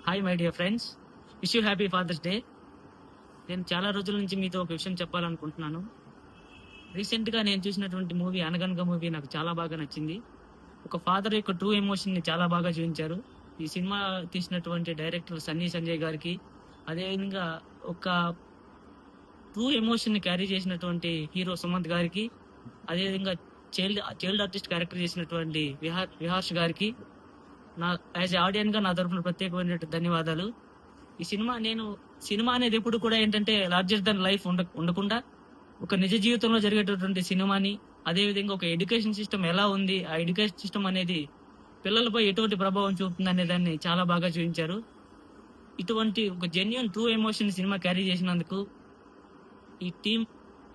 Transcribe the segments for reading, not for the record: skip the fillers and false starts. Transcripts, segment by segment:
Hi my dear friends, wish you happy father's day. నేను చాలా రోజుల నుంచి మీతో ఒక విషయం చెప్పాలనుకుంటున్నాను. రీసెంట్గా నేను చూసినటువంటి మూవీ అనగనగా మూవీ నాకు చాలా బాగా నచ్చింది. ఒక ఫాదర్ యొక్క ట్రూ ఎమోషన్ని చాలా బాగా చూపించారు. ఈ సినిమా తీసినటువంటి డైరెక్టర్ సన్నీ సంజయ్ గారికి, అదేవిధంగా ఒక ట్రూ ఎమోషన్ని క్యారీ చేసినటువంటి హీరో సుమంత్ గారికి, అదేవిధంగా చైల్డ్ ఆర్టిస్ట్ క్యారెక్టర్ చేసినటువంటి విహార్ష్ గారికి నా యాజ్ ఏ ఆడియన్ గా నా తరఫున ప్రత్యేకమైన ధన్యవాదాలు. ఈ సినిమా అనేది ఎప్పుడు కూడా ఏంటంటే లార్జర్ దన్ లైఫ్ ఉండకుండా ఒక నిజ జీవితంలో జరిగేటటువంటి సినిమాని, అదేవిధంగా ఒక ఎడ్యుకేషన్ సిస్టమ్ ఎలా ఉంది, ఆ ఎడ్యుకేషన్ సిస్టమ్ అనేది పిల్లలపై ఎటువంటి ప్రభావం చూపుతుంది అనే దాన్ని చాలా బాగా చూపించారు. ఇటువంటి ఒక genuine true emotion cinema carry చేసినందుకు ఈ టీం,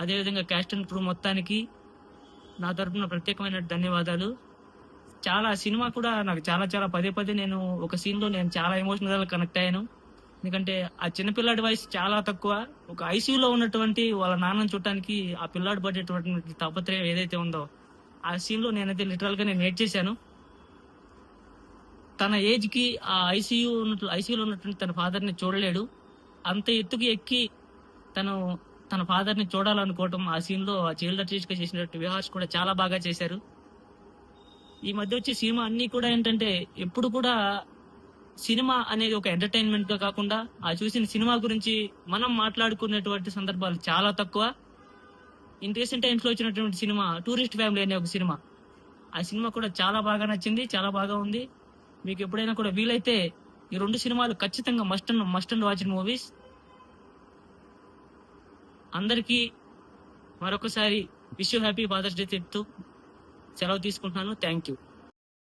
అదేవిధంగా క్యాస్ట్ అండ్ క్రూ మొత్తానికి నా తరఫున ప్రత్యేకమైన ధన్యవాదాలు. సినిమా కూడా నాకు చాలా పదే నేను ఒక సీన్ లో నేను చాలా ఎమోషనల్ గా కనెక్ట్ అయ్యాను. ఎందుకంటే ఆ చిన్నపిల్లాడి వయసు చాలా తక్కువ. ఒక ఐసీయూలో ఉన్నటువంటి వాళ్ళ నాన్నని చూడటానికి ఆ పిల్లాడు పడేటువంటి తాపత్రయం ఏదైతే ఉందో, ఆ సీన్ లో నేనైతే లిటరల్ గా నేను ఏడ్ చేశాను. తన ఏజ్ కి ఆ ఐసీయూలో ఉన్నటువంటి తన ఫాదర్ ని చూడలేడు. అంత ఎత్తుకి ఎక్కి తన ఫాదర్ ని చూడాలనుకోవటం, ఆ సీన్ లో ఆ చైల్డ్ ఆర్టిస్ట్ గా చేసినట్టు విహార్స్ కూడా చాలా బాగా చేశారు. ఈ మధ్య వచ్చే సినిమా అన్ని కూడా ఏంటంటే ఎప్పుడు కూడా సినిమా అనేది ఒక ఎంటర్టైన్మెంట్ గా కాకుండా ఆ చూసిన సినిమా గురించి మనం మాట్లాడుకునేటువంటి సందర్భాలు చాలా తక్కువ. ఇన్ రీసెంట్ టైమ్స్ లో వచ్చినటువంటి సినిమా టూరిస్ట్ ఫ్యామిలీ అనే ఒక సినిమా, ఆ సినిమా కూడా చాలా బాగా నచ్చింది, చాలా బాగా ఉంది. మీకు ఎప్పుడైనా కూడా వీలైతే ఈ రెండు సినిమాలు ఖచ్చితంగా మస్ట్ అండ్ వాచ్ మూవీస్. అందరికీ మరొకసారి wish you happy father's day చెప్తూ సెలవు తీసుకుంటున్నాను. Thank you.